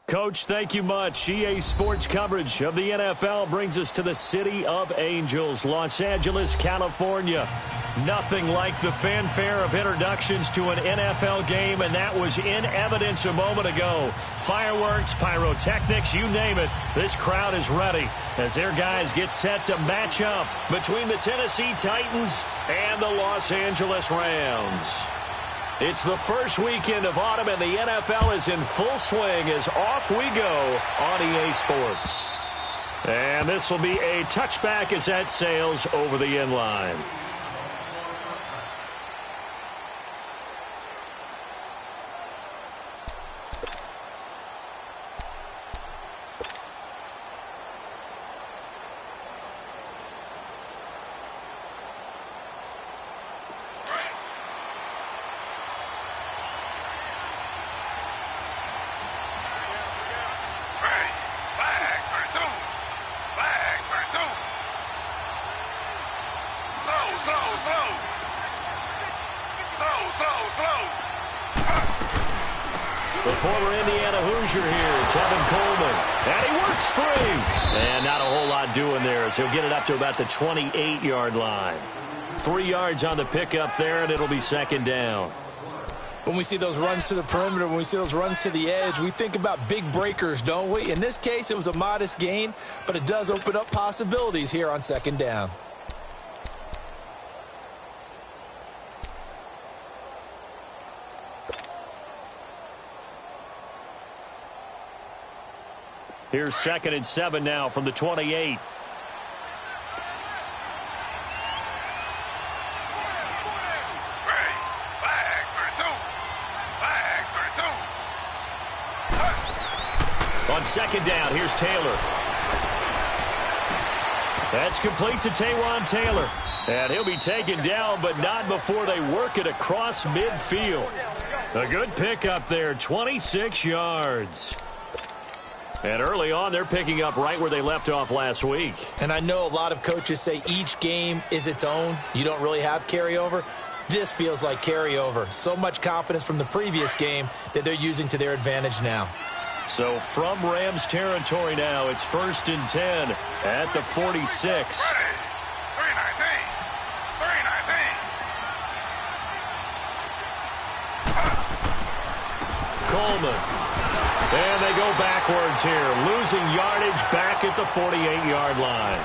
Coach, thank you much. EA Sports coverage of the NFL brings us to the City of Angels, Los Angeles, California. Nothing like the fanfare of introductions to an NFL game, and that was in evidence a moment ago. Fireworks, pyrotechnics, you name it. This crowd is ready as their guys get set to match up between the Tennessee Titans and the Los Angeles Rams. It's the first weekend of autumn, and the NFL is in full swing as off we go on EA Sports. And this will be a touchback as that sails over the end line. The former Indiana Hoosier here, Tevin Coleman. And he works free. And not a whole lot doing there as he'll get it up to about the 28-yard line. 3 yards on the pickup there, and it'll be second down. When we see those runs to the perimeter, when we see those runs to the edge, we think about big breakers, don't we? In this case, it was a modest gain, but it does open up possibilities here on second down. Here's 2nd and 7 now from the 28. On second down, here's Taylor. That's complete to Taywan Taylor. And he'll be taken down, but not before they work it across midfield. A good pickup there, 26 yards. And early on, they're picking up right where they left off last week. And I know a lot of coaches say each game is its own. You don't really have carryover. This feels like carryover. So much confidence from the previous game that they're using to their advantage now. So from Rams territory now, it's 1st and 10 at the 46. Coleman. And they go backwards here, losing yardage back at the 48-yard line.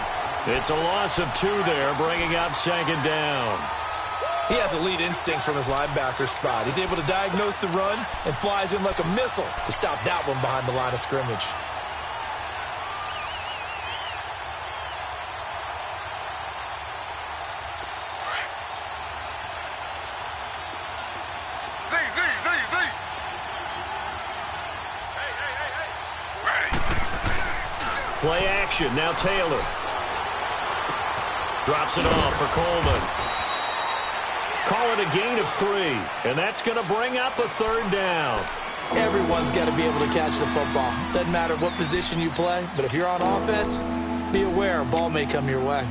It's a loss of 2 there, bringing up second down. He has elite instincts from his linebacker spot. He's able to diagnose the run and flies in like a missile to stop that one behind the line of scrimmage. Play action, now Taylor. Drops it off for Coleman. Call it a gain of 3, and that's going to bring up a 3rd down. Everyone's got to be able to catch the football. Doesn't matter what position you play, but if you're on offense, be aware a ball may come your way.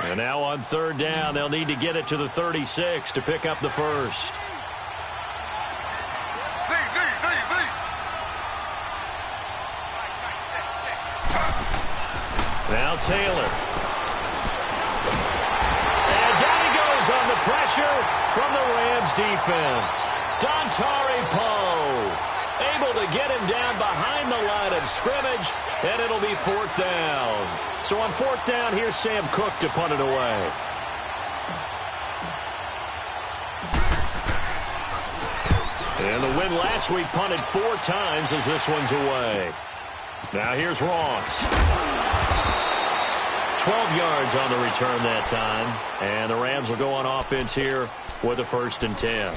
And now on 3rd down, they'll need to get it to the 36 to pick up the first. Now Taylor. And down he goes on the pressure from the Rams defense. Dontari Poe able to get him down behind the line of scrimmage, and it'll be 4th down. So on 4th down, here's Sam Cook to punt it away. And the win last week punted 4 times as this one's away. Now here's Ross. 12 yards on the return that time. And the Rams will go on offense here with a 1st and 10.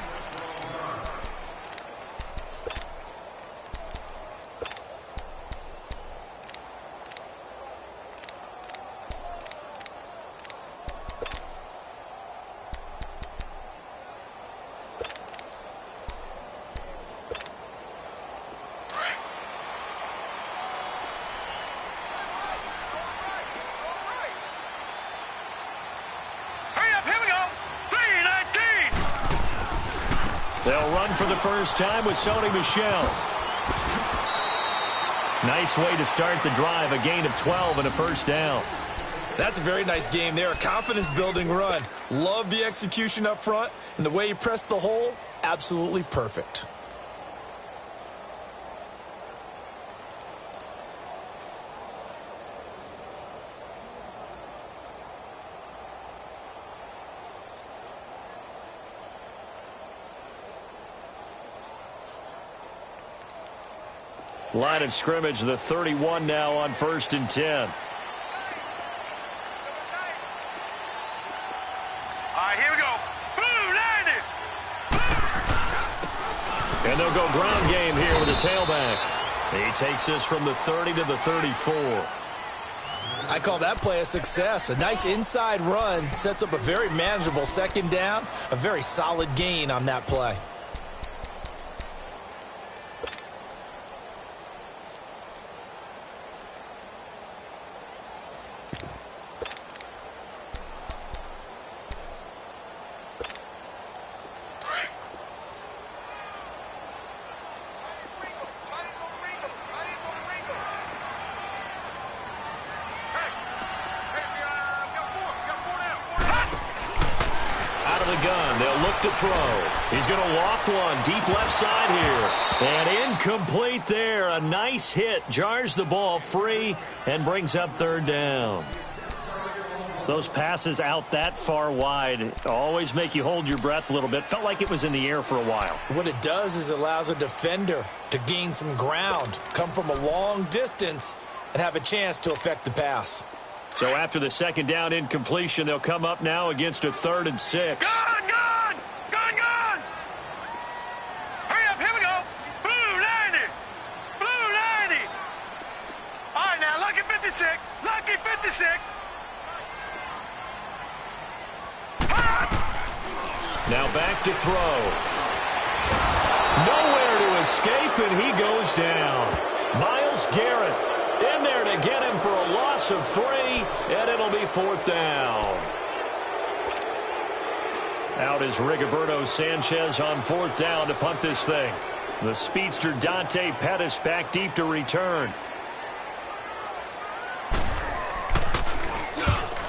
They'll run for the first time with Sony Michel. Nice way to start the drive, a gain of 12 and a first down. That's a very nice game there, a confidence-building run. Love the execution up front, and the way he pressed the hole, absolutely perfect. Line of scrimmage, the 31 now on 1st and 10. All right, here we go. Boom, landed. And they'll go ground game here with the tailback. He takes this from the 30 to the 34. I call that play a success. A nice inside run sets up a very manageable second down, a very solid gain on that play. To throw. He's going to loft one deep left side here. And incomplete there. A nice hit. Jars the ball free and brings up 3rd down. Those passes out that far wide always make you hold your breath a little bit. Felt like it was in the air for a while. What it does is it allows a defender to gain some ground, come from a long distance, and have a chance to affect the pass. So after the second down incompletion, they'll come up now against a 3rd and 6. Gone! Hurry up, here we go. Blue 90. Blue 90. All right, now, lucky 56. Lucky 56. Now back to throw. Nowhere to escape, and he goes down. Myles Garrett in there to get him for a loss of 3, and it'll be 4th down. Out is Rigoberto Sanchez on 4th down to punt this thing. The speedster Dante Pettis back deep to return.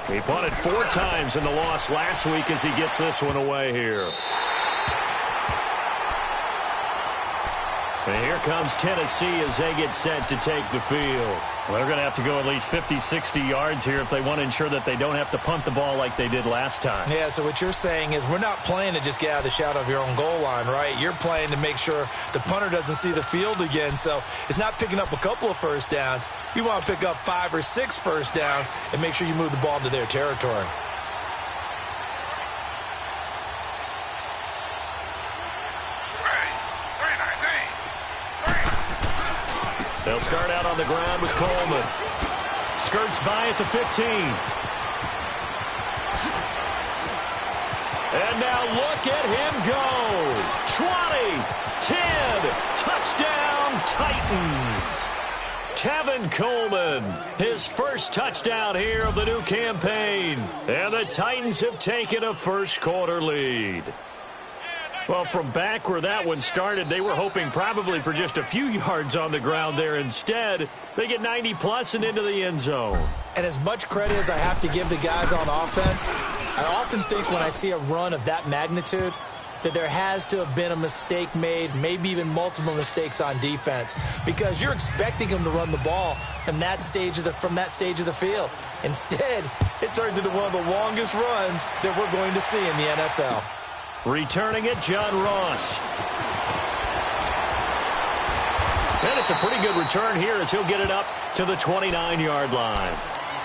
He punted 4 times in the loss last week as he gets this one away here. And here comes Tennessee as they get set to take the field. Well, they're going to have to go at least 50, 60 yards here if they want to ensure that they don't have to punt the ball like they did last time. Yeah, so what you're saying is we're not playing to just get out of the shadow of your own goal line, right? You're playing to make sure the punter doesn't see the field again. So it's not picking up a couple of first downs. You want to pick up 5 or 6 first downs and make sure you move the ball into their territory. They'll start out on the ground with Coleman. Skirts by at the 15. And now look at him go. 20, 10, touchdown Titans. Tevin Coleman, his first touchdown here of the new campaign. And the Titans have taken a first quarter lead. Well, from back where that one started, they were hoping probably for just a few yards on the ground there. Instead, they get 90-plus and into the end zone. And as much credit as I have to give the guys on offense, I often think when I see a run of that magnitude that there has to have been a mistake made, maybe even multiple mistakes on defense, because you're expecting them to run the ball from that stage of the field. Instead, it turns into one of the longest runs that we're going to see in the NFL. Returning it, John Ross. And it's a pretty good return here as he'll get it up to the 29-yard line.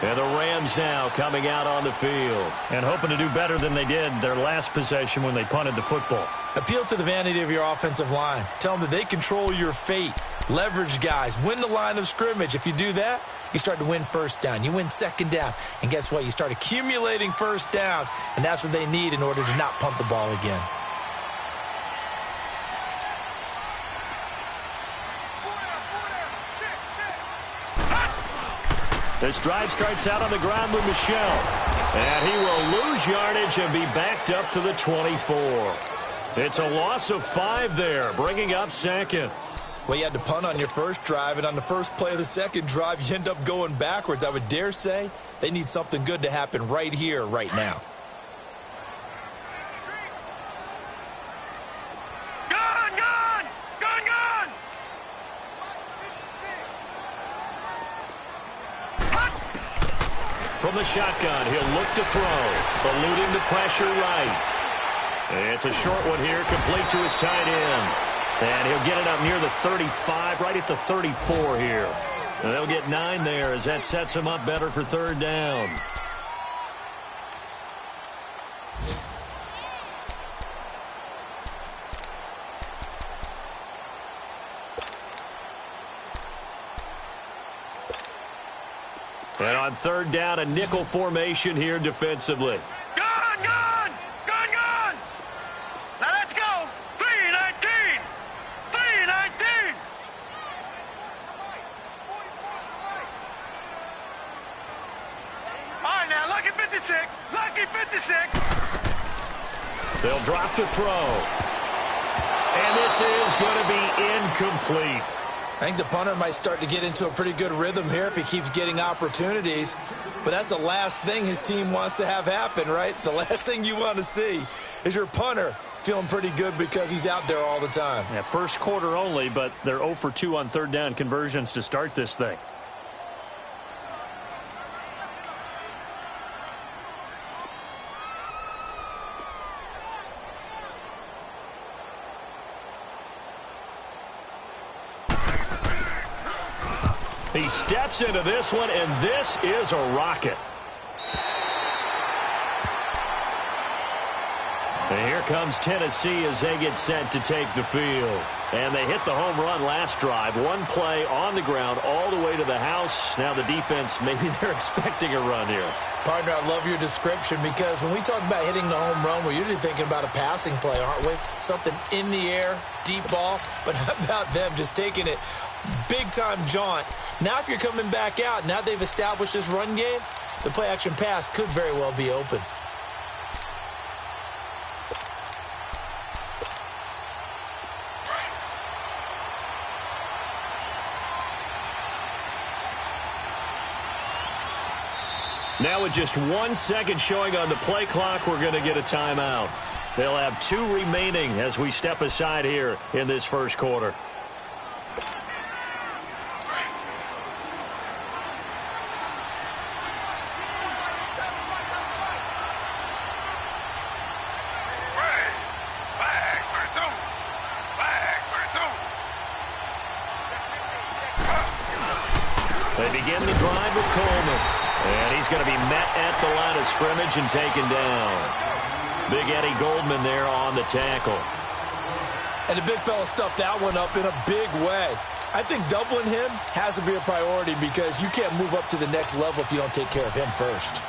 And the Rams now coming out on the field and hoping to do better than they did their last possession when they punted the football. Appeal to the vanity of your offensive line. Tell them that they control your fate. Leverage guys. Win the line of scrimmage. If you do that, you start to win first down. You win second down. And guess what? You start accumulating first downs, and that's what they need in order to not punt the ball again. This drive starts out on the ground with Michel. And he will lose yardage and be backed up to the 24. It's a loss of 5 there, bringing up second. Well, you had to punt on your first drive, and on the first play of the second drive, you end up going backwards. I would dare say they need something good to happen right here, right now. From the shotgun, he'll look to throw, eluding the pressure right. It's a short one here, complete to his tight end. And he'll get it up near the 35, right at the 34 here. And they'll get 9 there as that sets him up better for third down. And on third down, a nickel formation here defensively. Gun! Gun! Gun! Gun! Now let's go! 3-19! 3-19! All right, now, lucky 56. Lucky 56. They'll drop to throw. And this is going to be incomplete. I think the punter might start to get into a pretty good rhythm here if he keeps getting opportunities. But that's the last thing his team wants to have happen, right? The last thing you want to see is your punter feeling pretty good because he's out there all the time. Yeah, first quarter only, but they're 0 for 2 on third down conversions to start this thing. He steps into this one, and this is a rocket. And here comes Tennessee as they get set to take the field. And they hit the home run last drive. One play on the ground all the way to the house. Now the defense, maybe they're expecting a run here. Partner, I love your description because when we talk about hitting the home run, we're usually thinking about a passing play, aren't we? Something in the air, deep ball. But how about them just taking it big-time jaunt? Now if you're coming back out, now they've established this run game, the play-action pass could very well be open. Now with just 1 second showing on the play clock, we're going to get a timeout. They'll have 2 remaining as we step aside here in this first quarter. They begin the drive with Coleman. And he's going to be met at the line of scrimmage and taken down. Big Eddie Goldman there on the tackle. And the big fella stuffed that one up in a big way. I think doubling him has to be a priority because you can't move up to the next level if you don't take care of him first.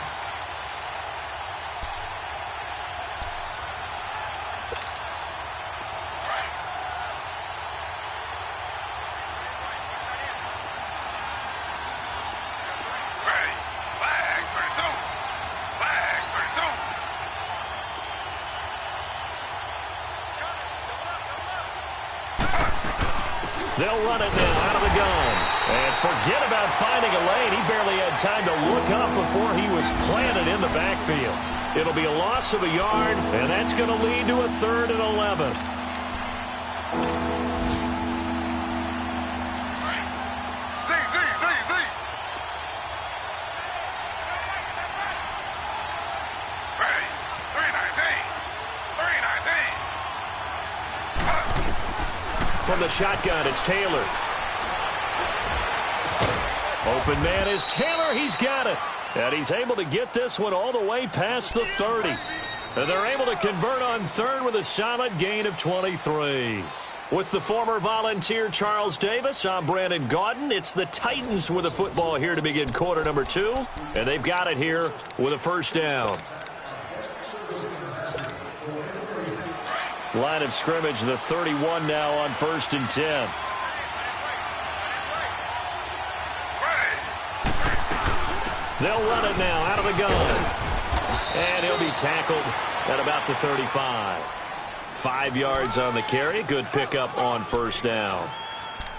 They'll run it now out of the gun. And forget about finding a lane. He barely had time to look up before he was planted in the backfield. It'll be a loss of a yard, and that's going to lead to a 3rd and 11. From the shotgun, it's Taylor. Open man is Taylor. He's got it. And he's able to get this one all the way past the 30. And they're able to convert on 3rd with a solid gain of 23. With the former Volunteer Charles Davis, I'm Brandon Gaudin. It's the Titans with the football here to begin quarter number 2. And they've got it here with a first down. Line of scrimmage, the 31 now on 1st and 10. They'll run it now out of the gun. And he'll be tackled at about the 35. 5 yards on the carry. Good pickup on first down.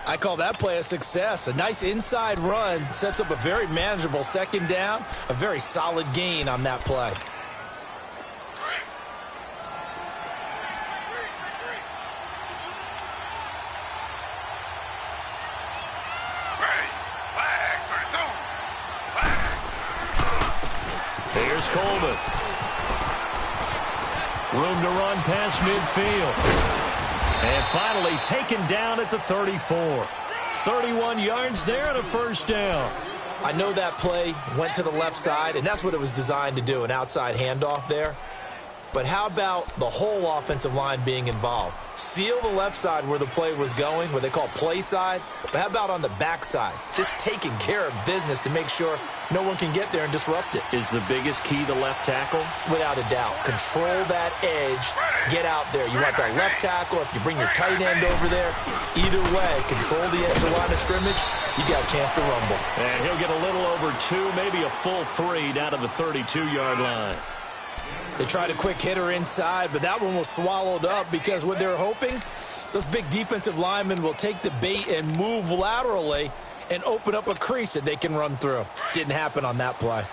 I call that play a success. A nice inside run sets up a very manageable second down. A very solid gain on that play. Here's Coleman. Room to run past midfield. And finally taken down at the 34. 31 yards there and a first down. I know that play went to the left side, and that's what it was designed to do, an outside handoff there. But how about the whole offensive line being involved? Seal the left side where the play was going, what they call play side. But how about on the back side? Just taking care of business to make sure no one can get there and disrupt it. Is the biggest key the left tackle? Without a doubt. Control that edge. Get out there. You want that left tackle. If you bring your tight end over there, either way, control the edge of the line of scrimmage, you got a chance to rumble. And he'll get a little over 2, maybe a full 3 down to the 32-yard line. They tried a quick hitter inside, but that one was swallowed up because what they're hoping, those big defensive linemen will take the bait and move laterally and open up a crease that they can run through. Didn't happen on that play.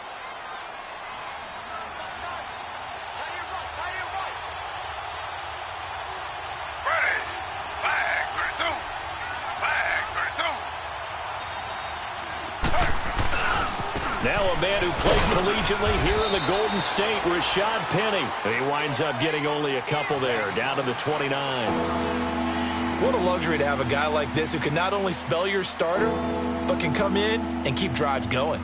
Now a man who played collegiately here in the Golden State, Rashad Penny. He winds up getting only a couple there, down to the 29. What a luxury to have a guy like this who can not only spell your starter, but can come in and keep drives going.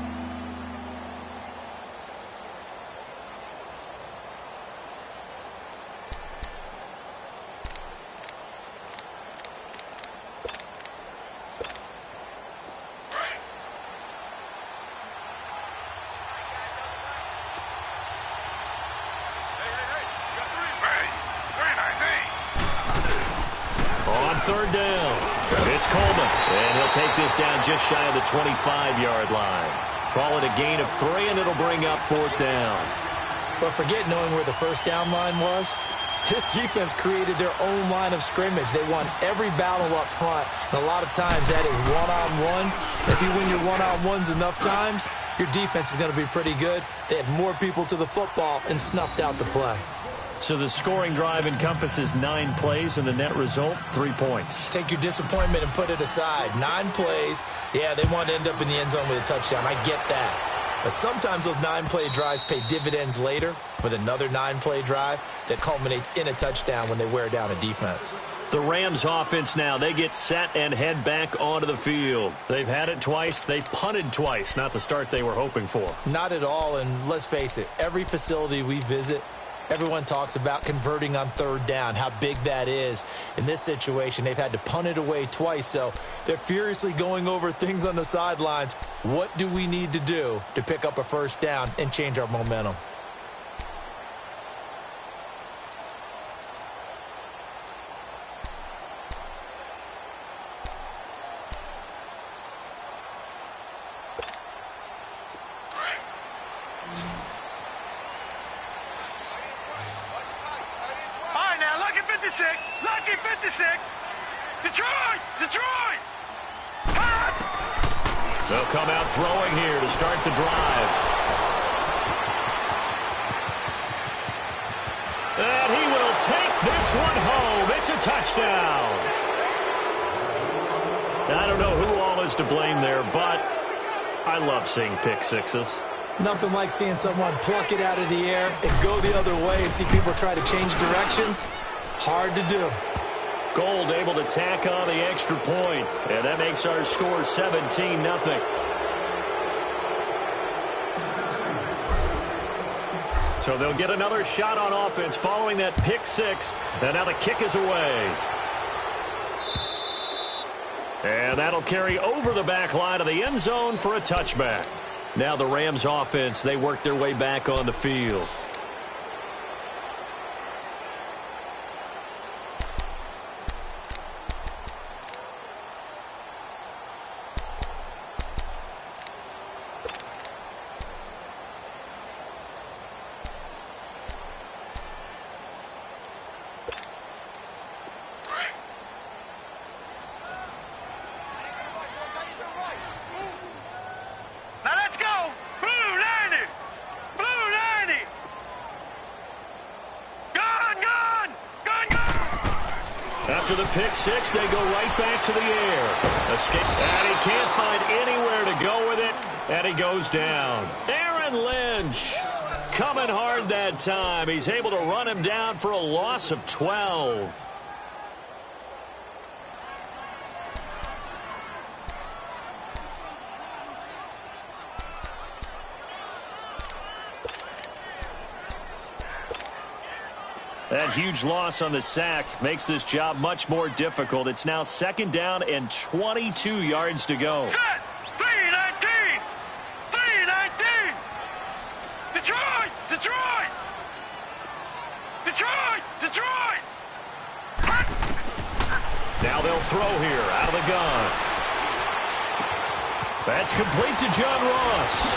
Third down. It's Coleman, and he'll take this down just shy of the 25-yard line. Call it a gain of 3, and it'll bring up fourth down. But forget knowing where the first down line was. This defense created their own line of scrimmage. They won every battle up front, and a lot of times that is one-on-one. If you win your one-on-ones enough times, your defense is going to be pretty good. They had more people to the football and snuffed out the play. So the scoring drive encompasses 9 plays, and the net result, 3 points. Take your disappointment and put it aside. 9 plays. Yeah, they want to end up in the end zone with a touchdown. I get that. But sometimes those 9-play drives pay dividends later with another 9-play drive that culminates in a touchdown when they wear down a defense. The Rams offense now, they get set and head back onto the field. They've had it twice. They've punted twice. Not the start they were hoping for. Not at all, and let's face it, every facility we visit, everyone talks about converting on third down, how big that is. In this situation, they've had to punt it away twice, so they're furiously going over things on the sidelines. What do we need to do to pick up a first down and change our momentum? Lucky 56. Detroit! Detroit! They'll come out throwing here to start the drive. And he will take this one home. It's a touchdown. I don't know who all is to blame there, but I love seeing pick sixes. Nothing like seeing someone pluck it out of the air and go the other way and see people try to change directions. Hard to do. Gold able to tack on the extra point, and that makes our score 17-0. So they'll get another shot on offense following that pick six, and now the kick is away. And that'll carry over the back line of the end zone for a touchback. Now the Rams offense, they work their way back on the field. After the pick six, they go right back to the air. Escape. And he can't find anywhere to go with it, and he goes down. Aaron Lynch coming hard that time. He's able to run him down for a loss of 12. That huge loss on the sack makes this job much more difficult. It's now 2nd down and 22 yards to go. Set! 3-19! 3-19! Detroit! Detroit! Detroit! Detroit! Now they'll throw here out of the gun. That's complete to John Ross.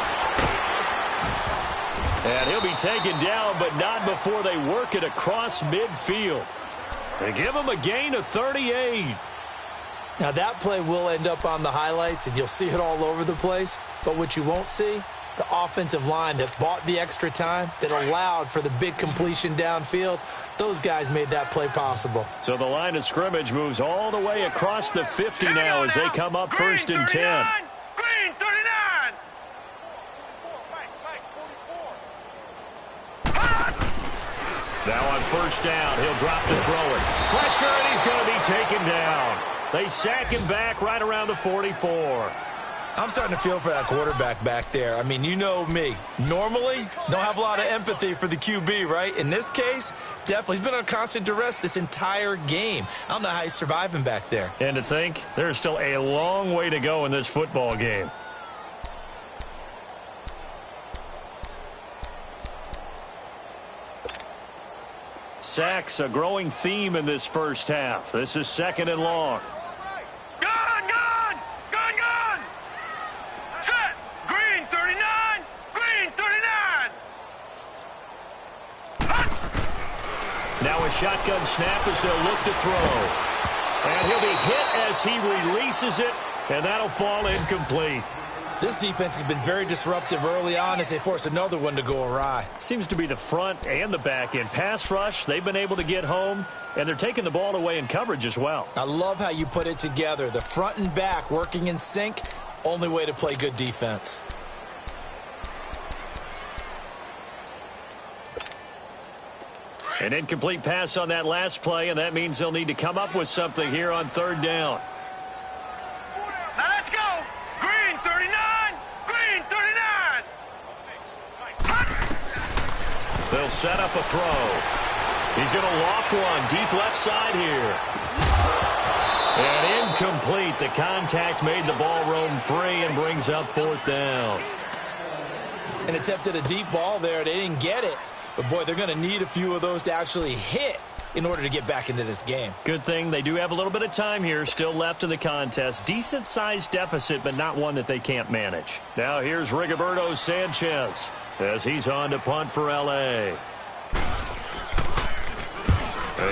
And he'll be taken down, but not before they work it across midfield. They give him a gain of 38. Now that play will end up on the highlights, and you'll see it all over the place. But what you won't see, the offensive line that bought the extra time, that allowed for the big completion downfield, those guys made that play possible. So the line of scrimmage moves all the way across the 50 now as they come up 1st and 10. Green 39! Now on 1st down, he'll drop to throw it. Pressure, and he's going to be taken down. They sack him back right around the 44. I'm starting to feel for that quarterback back there. I mean, you know me. Normally, don't have a lot of empathy for the QB, right? In this case, definitely. He's been on constant duress this entire game. I don't know how he's surviving back there. And to think, there's still a long way to go in this football game. Sacks, a growing theme in this first half. This is 2nd and long. Gun, gun! Gun, gun! Set! Green 39! Green 39! Now a shotgun snap as they'll look to throw. And he'll be hit as he releases it, and that'll fall incomplete. This defense has been very disruptive early on as they force another one to go awry. Seems to be the front and the back end. Pass rush, they've been able to get home, and they're taking the ball away in coverage as well. I love how you put it together. The front and back working in sync, only way to play good defense. An incomplete pass on that last play, and that means they'll need to come up with something here on 3rd down. Now let's go! Green 39! Green 39! They'll set up a throw. He's going to loft one deep left side here. And incomplete. The contact made the ball roam free and brings up 4th down. An attempt at a deep ball there. They didn't get it. But, boy, they're going to need a few of those to actually hit in order to get back into this game. Good thing they do have a little bit of time here still left in the contest. Decent-sized deficit, but not one that they can't manage. Now here's Rigoberto Sanchez as he's on to punt for L.A.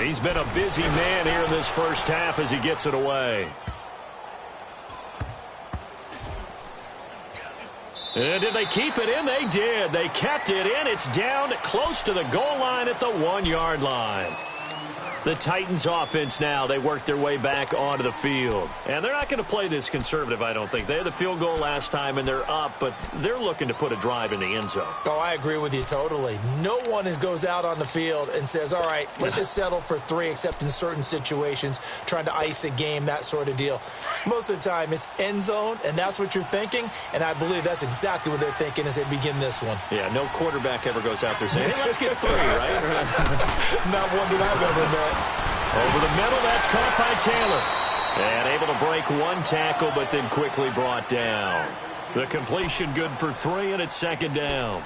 He's been a busy man here in this first half as he gets it away. And did they keep it in? They did. They kept it in. It's down close to the goal line at the 1-yard line. The Titans offense now, they worked their way back onto the field. And they're not going to play this conservative, I don't think. They had the field goal last time, and they're up, but they're looking to put a drive in the end zone. Oh, I agree with you totally. No one goes out on the field and says, all right, let's just settle for 3, except in certain situations, trying to ice a game, that sort of deal. Most of the time, it's end zone, and that's what you're thinking, and I believe that's exactly what they're thinking as they begin this one. Yeah, no quarterback ever goes out there saying, hey, let's get 3, right? Not one that I've ever met. Over the middle, that's caught by Taylor. And able to break one tackle, but then quickly brought down. The completion good for 3, and it's 2nd down.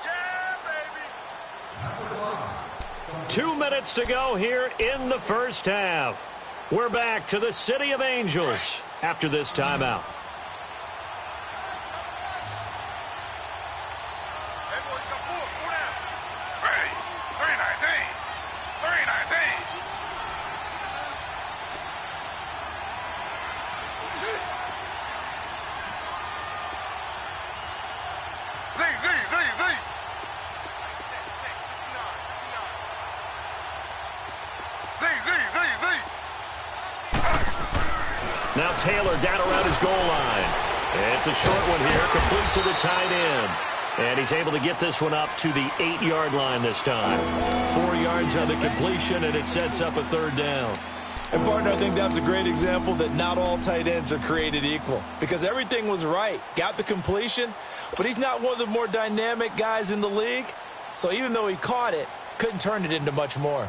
Yeah, baby! 2 minutes to go here in the first half. We're back to the City of Angels after this timeout. Now Taylor down around his goal line. It's a short one here, complete to the tight end. And he's able to get this one up to the 8-yard line this time. 4 yards on the completion, and it sets up a third down. And, partner, I think that's a great example that not all tight ends are created equal. Because everything was right. Got the completion, but he's not one of the more dynamic guys in the league. So even though he caught it, couldn't turn it into much more.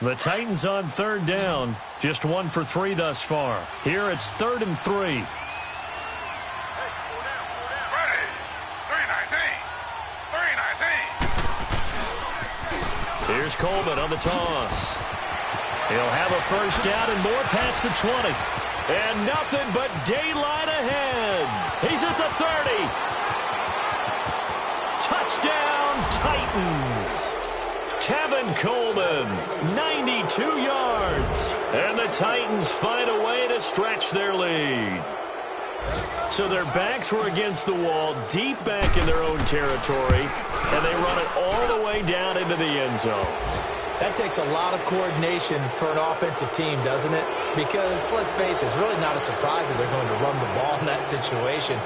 The Titans on third down. Just 1 for 3 thus far. Here it's 3rd and 3. Here's Coleman on the toss. He'll have a first down and more past the 20. And nothing but daylight ahead. He's at the 30. Touchdown, Titans. Tevin Coleman, 92 yards. And the Titans find a way to stretch their lead. So their backs were against the wall, deep back in their own territory, and they run it all the way down into the end zone. That takes a lot of coordination for an offensive team, doesn't it? Because, let's face it, it's really not a surprise that they're going to run the ball in that situation.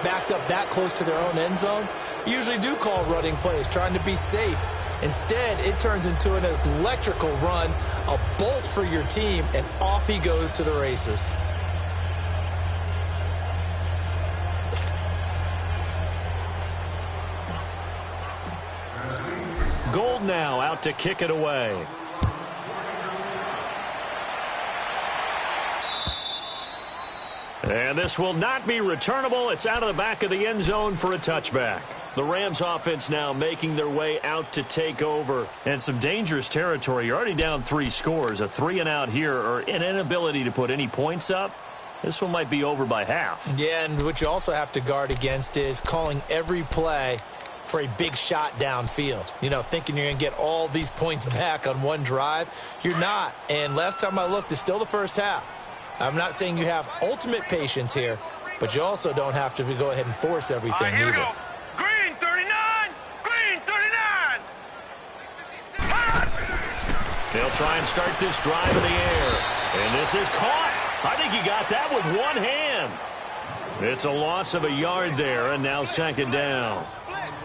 Backed up that close to their own end zone, usually do call running plays, trying to be safe. Instead, it turns into an electrical run, a bolt for your team, and off he goes to the races. Gold now out to kick it away. And this will not be returnable. It's out of the back of the end zone for a touchback. The Rams offense now making their way out to take over. And some dangerous territory. You're already down 3 scores. A 3-and-out here, or an inability to put any points up. This one might be over by half. Yeah, and what you also have to guard against is calling every play for a big shot downfield. You know, thinking you're going to get all these points back on one drive. You're not. And last time I looked, it's still the first half. I'm not saying you have ultimate patience here, but you also don't have to go ahead and force everything here either. we go. Green 39! Green 39! They'll try and start this drive in the air. And this is caught. I think he got that with one hand. It's a loss of a yard there, and now second down.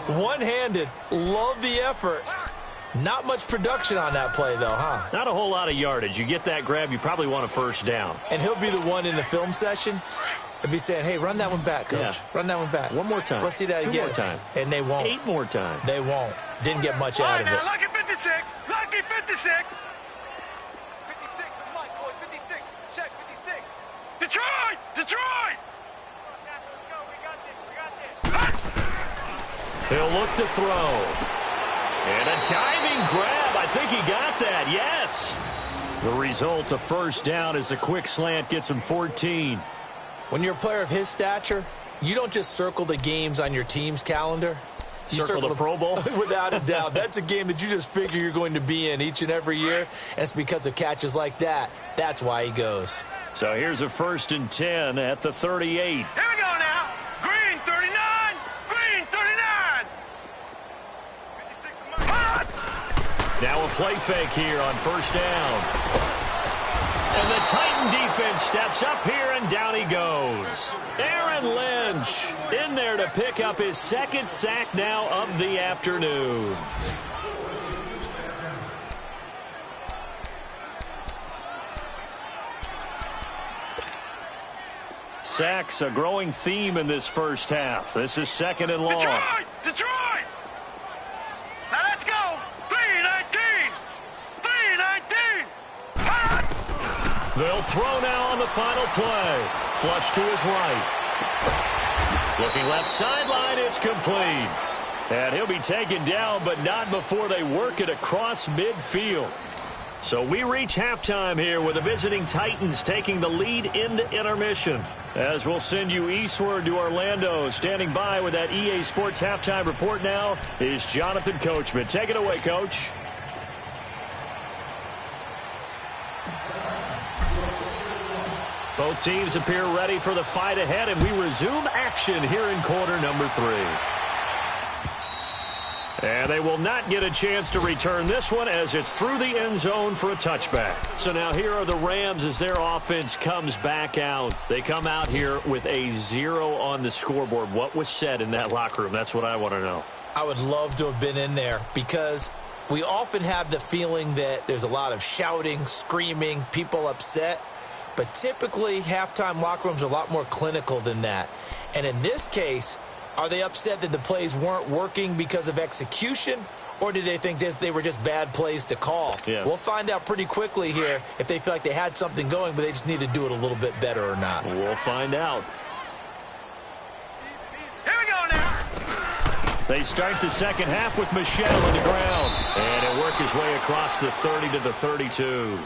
One-handed. Love the effort. Not much production on that play, though, huh? Not a whole lot of yardage. You get that grab, you probably want a first down. And he'll be the one in the film session and be saying, hey, run that one back, coach. Yeah. Run that one back. One more time. Let's see that 2 again. more time. And they won't. 8 more times. They won't. Didn't get much out of it. Now, lucky 56. Lucky 56. 56 to Mike, boys. 56. Check 56. Detroit! Detroit! He'll look to throw. And a diving grab. I think he got that. Yes. The result, a first down as a quick slant gets him 14. When you're a player of his stature, you don't just circle the games on your team's calendar. You Circle the Pro Bowl? Without a doubt. That's a game that you just figure you're going to be in each and every year. And it's because of catches like that. That's why he goes. So here's a 1st and 10 at the 38. Here we go now. Green 39. Green 39. 56 to Mike. Now a play fake here on first down. And the Titan defense steps up here, and down he goes. Aaron Lynch in there to pick up his 2nd sack now of the afternoon. Sacks, a growing theme in this first half. This is 2nd and long. Detroit! Detroit! Now let's go! 3-19! 3-19! They'll throw now on the final play. Flush to his right. Looking left sideline, it's complete. And he'll be taken down, but not before they work it across midfield. So we reach halftime here with the visiting Titans taking the lead into intermission. As we'll send you eastward to Orlando. Standing by with that EA Sports halftime report now is Jonathan Coachman. Take it away, Coach. Both teams appear ready for the fight ahead, and we resume action here in quarter number 3. And they will not get a chance to return this one as it's through the end zone for a touchback. So now here are the Rams as their offense comes back out. They come out here with a 0 on the scoreboard. What was said in that locker room? That's what I want to know. I would love to have been in there because we often have the feeling that there's a lot of shouting, screaming, people upset. But typically, halftime locker rooms are a lot more clinical than that. And in this case, are they upset that the plays weren't working because of execution, or did they think they were just bad plays to call? Yeah. We'll find out pretty quickly here if they feel like they had something going, but they just need to do it a little bit better or not. We'll find out. Here we go now. They start the second half with Michel on the ground. And he'll work his way across the 30 to the 32.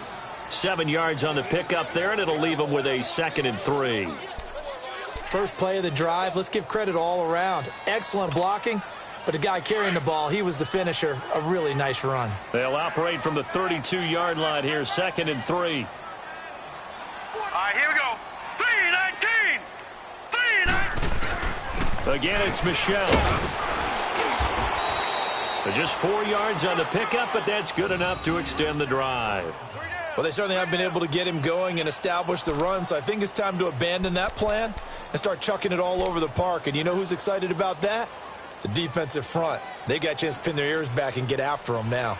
7 yards on the pickup there, and it'll leave him with a 2nd and 3. First play of the drive, let's give credit all around. Excellent blocking, but the guy carrying the ball, he was the finisher. A really nice run. They'll operate from the 32-yard line here, 2nd and 3. All right, here we go. 3-19. 3-19. Again, it's Michel. Just 4 yards on the pickup, but that's good enough to extend the drive. Well, they certainly have been able to get him going and establish the run, so I think it's time to abandon that plan and start chucking it all over the park. And you know who's excited about that? The defensive front. They got a chance to pin their ears back and get after him now.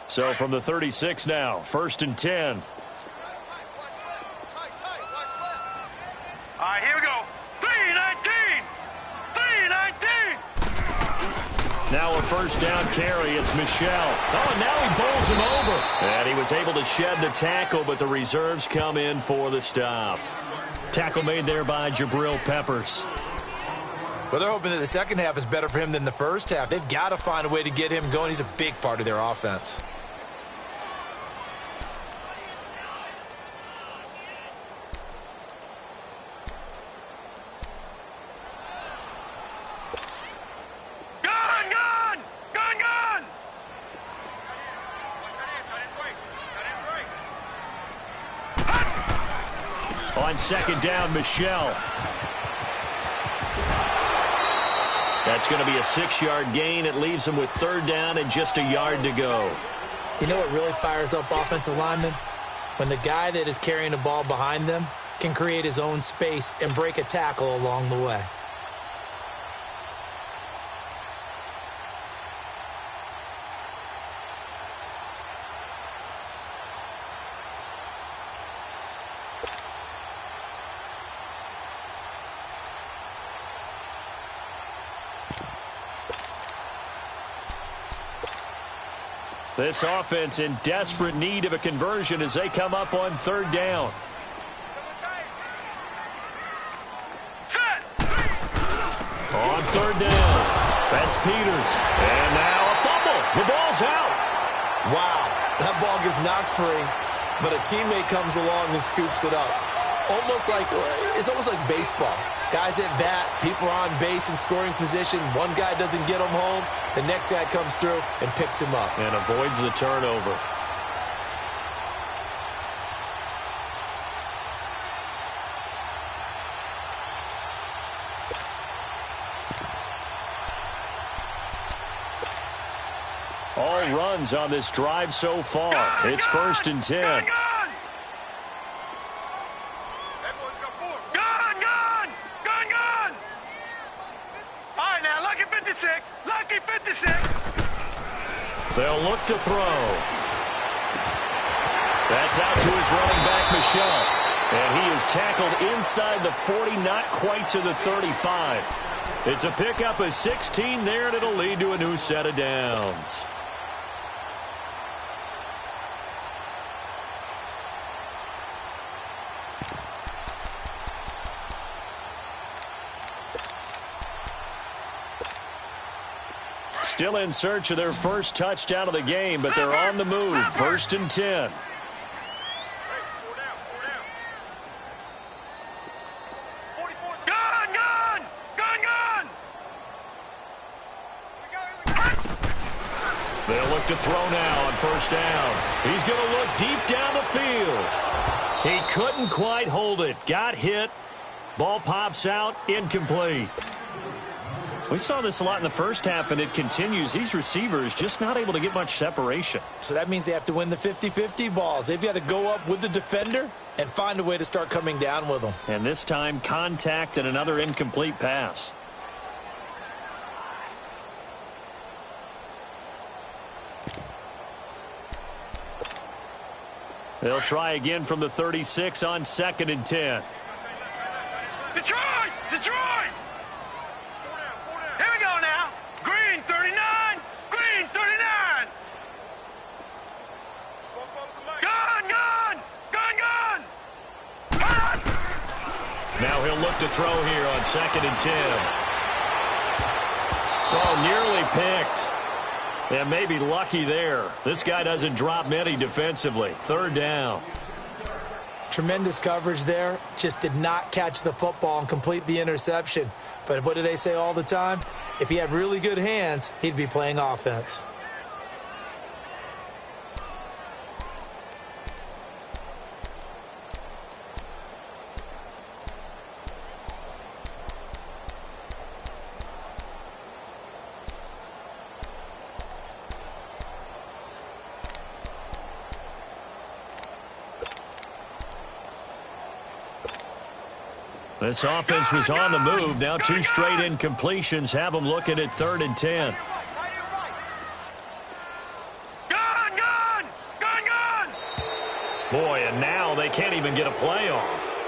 So from the 36 now, 1st and 10. All right, here we go. 3-19. 3-19. Now a first down carry. It's Michel. Oh, and now he bowls him over. And he was able to shed the tackle, but the reserves come in for the stop. Tackle made there by Jabril Peppers. Well, they're hoping that the second half is better for him than the first half. They've got to find a way to get him going. He's a big part of their offense. On second down, Michel. That's going to be a 6-yard gain. It leaves him with 3rd down and just a yard to go. You know what really fires up offensive linemen? When the guy that is carrying the ball behind them can create his own space and break a tackle along the way. This offense in desperate need of a conversion as they come up on 3rd down. On 3rd down, that's Peters. And now a fumble. The ball's out. Wow, that ball gets knocked free, but a teammate comes along and scoops it up. It's almost like baseball. Guys at bat, people are on base in scoring position. One guy doesn't get him home. The next guy comes through and picks him up. And avoids the turnover. All runs on this drive so far. It's 1st and 10. Lucky 56. They'll look to throw. That's out to his running back, Michel. And he is tackled inside the 40, not quite to the 35. It's a pickup of 16 there, and it'll lead to a new set of downs. Still in search of their first touchdown of the game, but they're on the move. 1st and 10. They'll look to throw now on first down. He's going to look deep down the field. He couldn't quite hold it. Got hit. Ball pops out. Incomplete. We saw this a lot in the first half, and it continues. These receivers just not able to get much separation. So that means they have to win the 50-50 balls. They've got to go up with the defender and find a way to start coming down with them. And this time, contact and another incomplete pass. They'll try again from the 36 on 2nd and 10. Detroit! Detroit! Here we go now. Green 39. Green 39. Gun, gun. Gun, gun. Gun. Now he'll look to throw here on 2nd and 10. Oh, nearly picked. And maybe lucky there. This guy doesn't drop many defensively. 3rd down. Tremendous coverage there. Just did not catch the football and complete the interception. But what do they say all the time? If he had really good hands, he'd be playing offense. This offense was on the move. Now 2 straight incompletions have them looking at 3rd and 10. Gun, gun. Gun, gun. Boy, and now they can't even get a play off.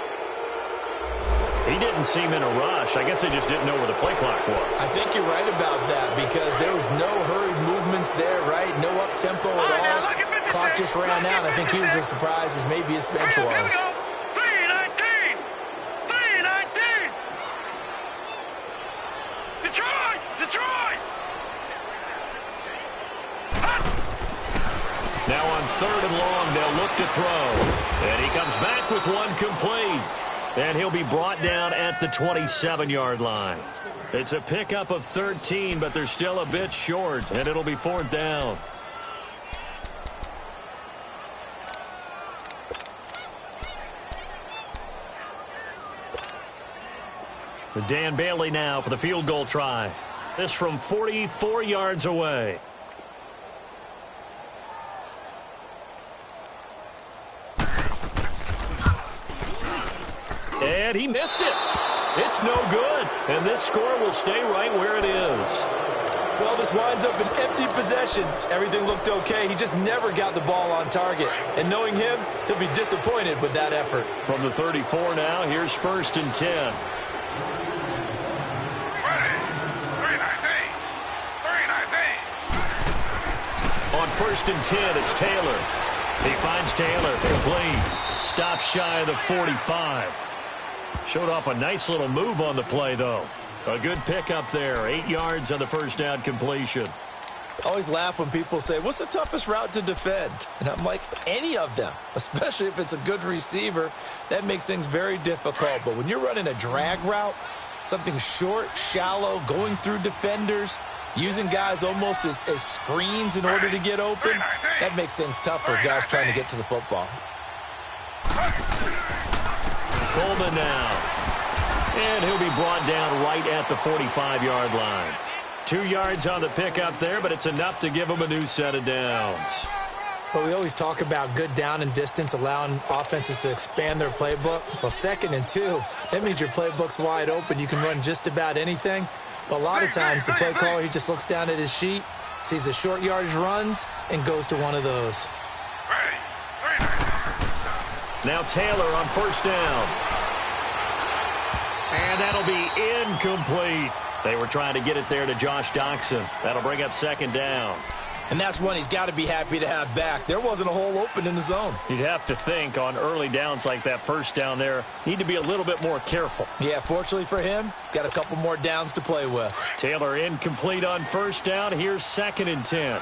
He didn't seem in a rush. I guess they just didn't know where the play clock was. I think you're right about that because there was no hurried movements there, right? No up-tempo at all. Clock just ran out. I think he was as surprised as maybe his bench was. 319. 319. Detroit! Detroit! Now on 3rd and long, they'll look to throw. And he comes back with one complete. And he'll be brought down at the 27-yard line. It's a pickup of 13, but they're still a bit short, and it'll be 4th down. Dan Bailey now for the field goal try. This from 44 yards away. And he missed it. It's no good. And this score will stay right where it is. Well, this winds up an empty possession. Everything looked okay. He just never got the ball on target. And knowing him, he'll be disappointed with that effort. From the 34 now, here's 1st and 10. On 1st and 10, it's Taylor. He finds Taylor, complete. Stops shy of the 45. Showed off a nice little move on the play, though. A good pickup there. 8 yards on the first down completion. I always laugh when people say, what's the toughest route to defend? And I'm like, any of them, especially if it's a good receiver. That makes things very difficult. But when you're running a drag route, something short, shallow, going through defenders, using guys almost as screens in order to get open, that makes things tough for guys trying to get to the football. Coleman now. And he'll be brought down right at the 45-yard line. 2 yards on the pickup there, but it's enough to give him a new set of downs. But we always talk about good down and distance, allowing offenses to expand their playbook. Well, 2nd and 2, that means your playbook's wide open. You can run just about anything. But a lot of times, the play caller, he just looks down at his sheet, sees the short yardage runs, and goes to one of those. Now Taylor on 1st down. And that'll be incomplete. They were trying to get it there to Josh Doxson. That'll bring up 2nd down. And that's one he's got to be happy to have back. There wasn't a hole open in the zone. You'd have to think on early downs like that 1st down there, need to be a little bit more careful. Yeah, fortunately for him, got a couple more downs to play with. Taylor incomplete on 1st down. Here's 2nd and 10.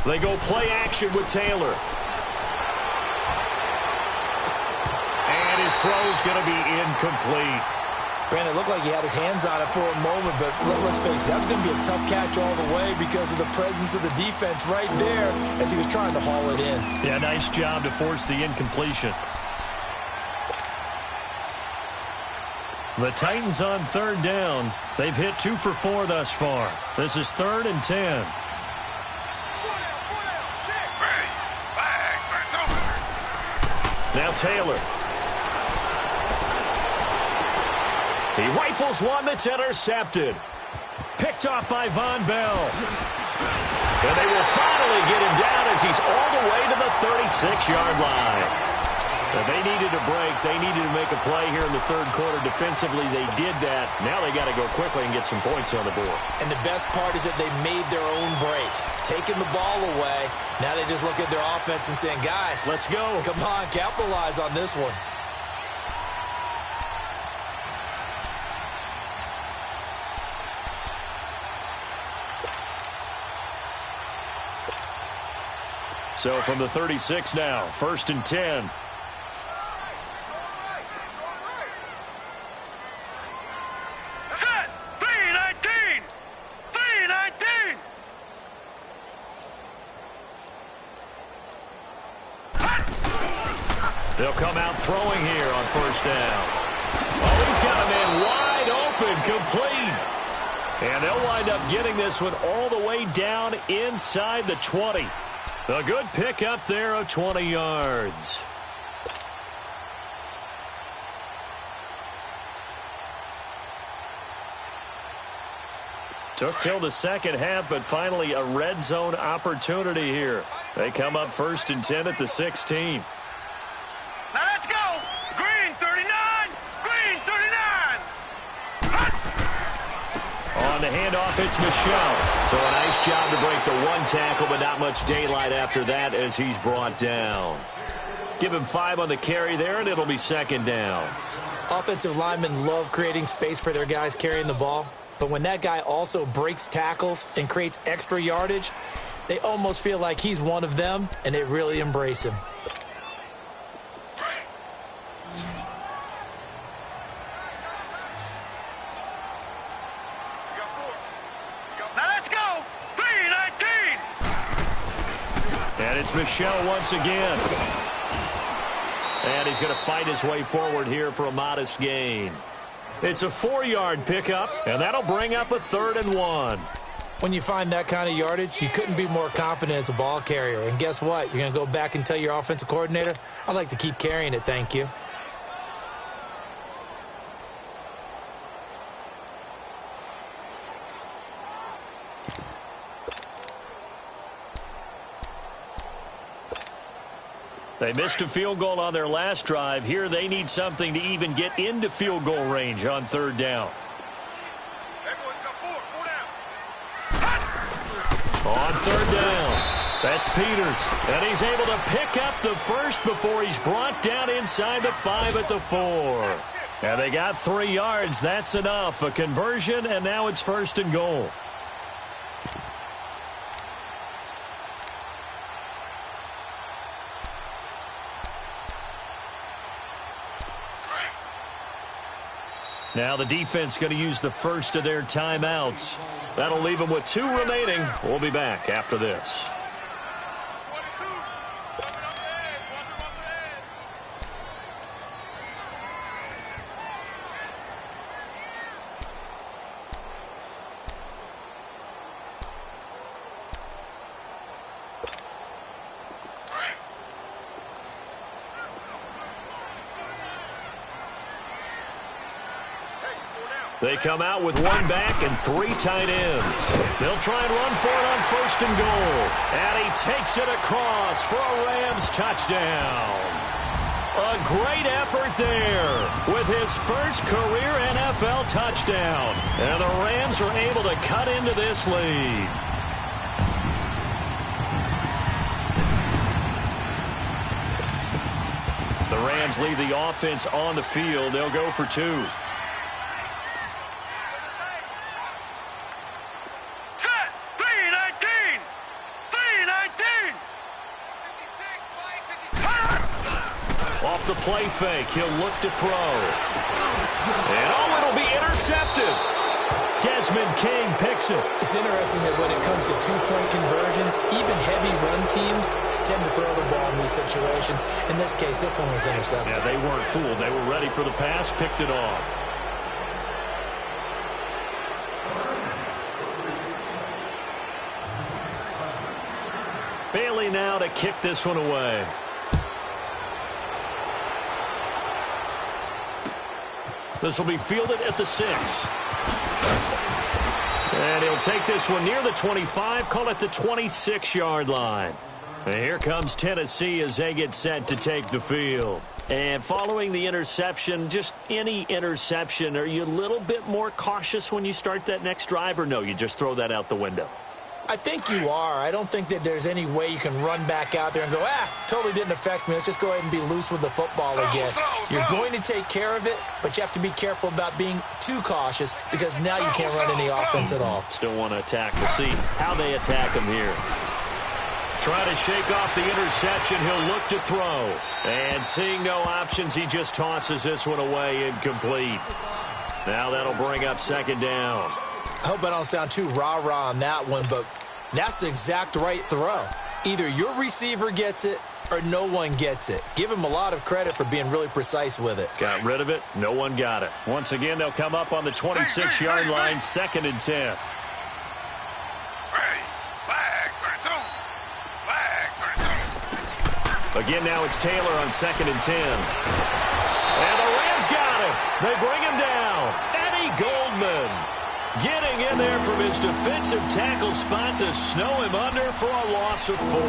They go play action with Taylor. And his throw's going to be incomplete. Brandon, it looked like he had his hands on it for a moment, but let's face it, that was going to be a tough catch all the way because of the presence of the defense right there as he was trying to haul it in. Yeah, nice job to force the incompletion. The Titans on third down. They've hit 2 for 4 thus far. This is 3rd and 10. Now Taylor. He rifles one that's intercepted. Picked off by Von Bell. And they will finally get him down as he's all the way to the 36-yard line. But they needed a break. They needed to make a play here in the third quarter. Defensively, they did that. Now they got to go quickly and get some points on the board. And the best part is that they made their own break. Taking the ball away. Now they just look at their offense and saying, guys, let's go. Come on, capitalize on this one. So from the 36 now, 1st and 10. Set! 3-19! 3-19! They'll come out throwing here on 1st down. Oh, he's got a man wide open, complete. And they'll wind up getting this one all the way down inside the 20. A good pickup there of 20 yards. Took till the second half, but finally a red zone opportunity here. They come up 1st and 10 at the 16. Now let's go! Green 39! Green 39! On the handoff, it's Michel. So a nice job to break the one tackle, but not much daylight after that as he's brought down. Give him 5 on the carry there, and it'll be 2nd down. Offensive linemen love creating space for their guys carrying the ball. But when that guy also breaks tackles and creates extra yardage, they almost feel like he's one of them, and they really embrace him. Now let's go! 3-19! And it's Michel once again. And he's going to fight his way forward here for a modest gain. It's a 4-yard pickup, and that'll bring up a 3rd and 1. When you find that kind of yardage, you couldn't be more confident as a ball carrier. And guess what? You're going to go back and tell your offensive coordinator, I'd like to keep carrying it, thank you. They missed a field goal on their last drive. Here they need something to even get into field goal range on 3rd down. On 3rd down, that's Peters. And he's able to pick up the first before he's brought down inside the 5 at the 4. And they got 3 yards. That's enough. A conversion, and now it's 1st and goal. Now the defense going to use the first of their timeouts. That'll leave them with 2 remaining. We'll be back after this. They come out with 1 back and 3 tight ends. They'll try and run for it on 1st and goal. And he takes it across for a Rams touchdown. A great effort there with his first career NFL touchdown. And the Rams are able to cut into this lead. The Rams leave the offense on the field. They'll go for 2. Off the play fake, he'll look to throw. And it'll be intercepted. Desmond King picks it. It's interesting that when it comes to two-point conversions, even heavy run teams tend to throw the ball in these situations. In this case, this one was intercepted. Yeah, they weren't fooled. They were ready for the pass, picked it off. Bailey now to kick this one away. This will be fielded at the 6. And he'll take this one near the 25, call it the 26-yard line. And here comes Tennessee as they get set to take the field. And following the interception, just any interception, are you a little bit more cautious when you start that next drive, or no, you just throw that out the window? I think you are. I don't think that there's any way you can run back out there and go, totally didn't affect me. Let's just go ahead and be loose with the football again. You're going to take care of it, but you have to be careful about being too cautious because now you can't run any offense at all. Still want to attack. We'll see how they attack him here. Try to shake off the interception. He'll look to throw. And seeing no options, he just tosses this one away incomplete. Now that'll bring up second down. I hope I don't sound too rah-rah on that one, but that's the exact right throw. Either your receiver gets it or no one gets it. Give him a lot of credit for being really precise with it. Got rid of it. No one got it. Once again, they'll come up on the 26-yard line, 2nd and 10. Again, now it's Taylor on 2nd and 10. And the Rams got him. They bring him down. Eddie Goldman getting in there from his defensive tackle spot to snow him under for a loss of 4.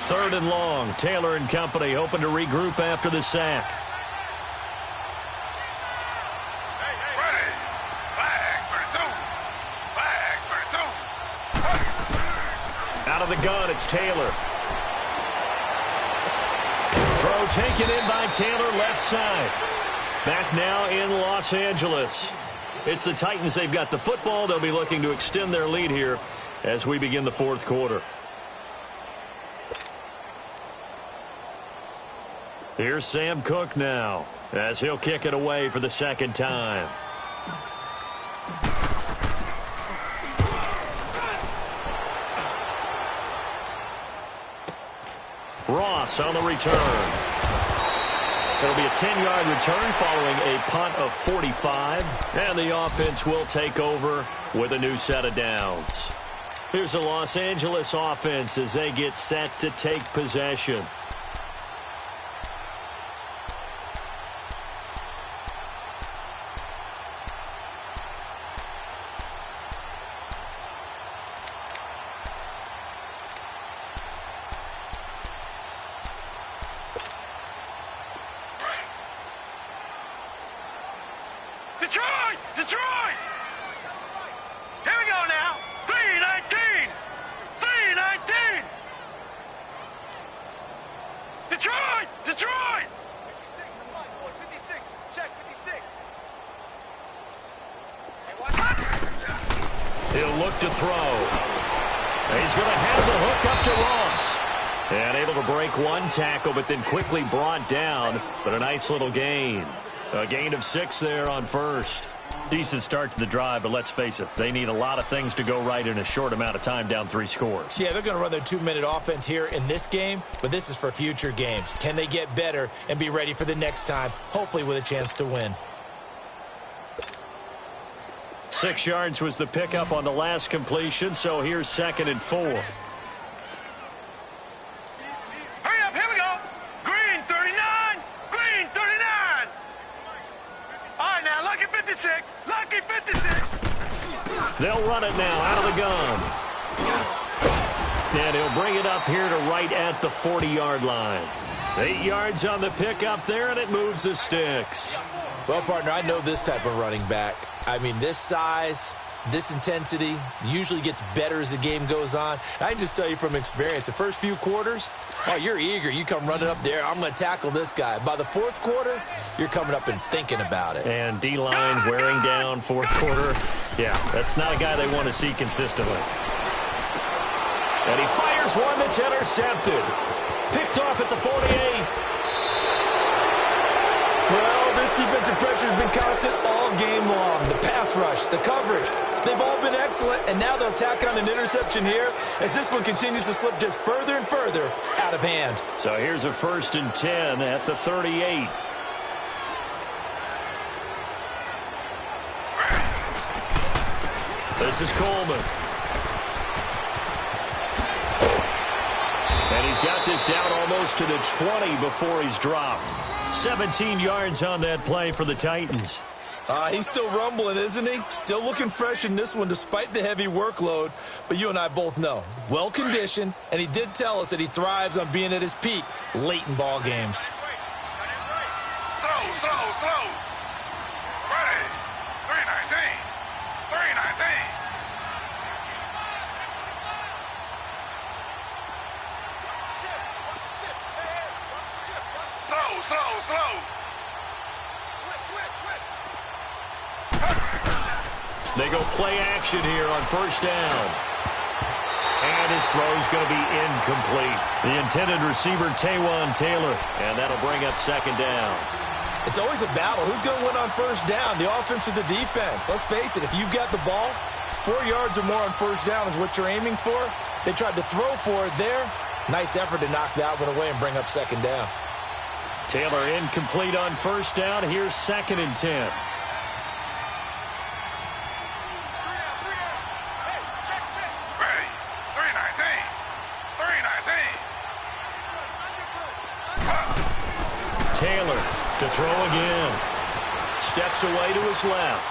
Third and long. Taylor and company hoping to regroup after the sack. Out of the gun, it's Taylor. Throw taken in by Taylor, left side. Back now in Los Angeles. It's the Titans. They've got the football. They'll be looking to extend their lead here as we begin the 4th quarter. Here's Sam Cook now as he'll kick it away for the 2nd time. Ross on the return. It'll be a 10-yard return following a punt of 45. And the offense will take over with a new set of downs. Here's the Los Angeles offense as they get set to take possession. Detroit! Here we go now. 3-19. 3-19. Detroit! 56. Check 56. He'll look to throw. He's going to have the hook up to Ross. And able to break one tackle, but then quickly brought down. But a nice little gain. A gain of 6 there on first. Decent start to the drive, but let's face it, they need a lot of things to go right in a short amount of time, down 3 scores. Yeah, they're going to run their 2-minute offense here in this game, but this is for future games. Can they get better and be ready for the next time, hopefully with a chance to win? 6 yards was the pickup on the last completion, so here's 2nd and 4. Hurry up, here we go. Green 39. Green 39. All right, now, lucky 56. Lucky 56. They'll run it now out of the gun. And he'll bring it up here to right at the 40-yard line. 8 yards on the pickup there, and it moves the sticks. Well, partner, I know this type of running back. I mean, this size, This intensity usually gets better as the game goes on. I can just tell you from experience, the first few quarters, oh, you're eager. You come running up there, I'm going to tackle this guy. By the fourth quarter, you're coming up and thinking about it. And D-line wearing down fourth quarter. Yeah, that's not a guy they want to see consistently. And he fires one that's intercepted. Picked off at the 48. Well, this defensive pressure has been constant all game long. The pass rush, the coverage, they've all been excellent, and now they'll tack on an interception here as this one continues to slip just further and further out of hand. So here's a 1st and 10 at the 38. This is Coleman. And he's got this down almost to the 20 before he's dropped. 17 yards on that play for the Titans. He's still rumbling, isn't he? Still looking fresh in this one despite the heavy workload. But you and I both know, well-conditioned, and he did tell us that he thrives on being at his peak late in ball games. Slow. Ready. 319. 319. Slow. They go play action here on 1st down. And his throw's going to be incomplete. The intended receiver, Taywan Taylor. And that'll bring up 2nd down. It's always a battle. Who's going to win on 1st down, the offense or the defense? Let's face it, if you've got the ball, 4 yards or more on 1st down is what you're aiming for. They tried to throw for it there. Nice effort to knock that one away and bring up 2nd down. Taylor incomplete on 1st down. Here's 2nd and 10. Taylor to throw again. Steps away to his left.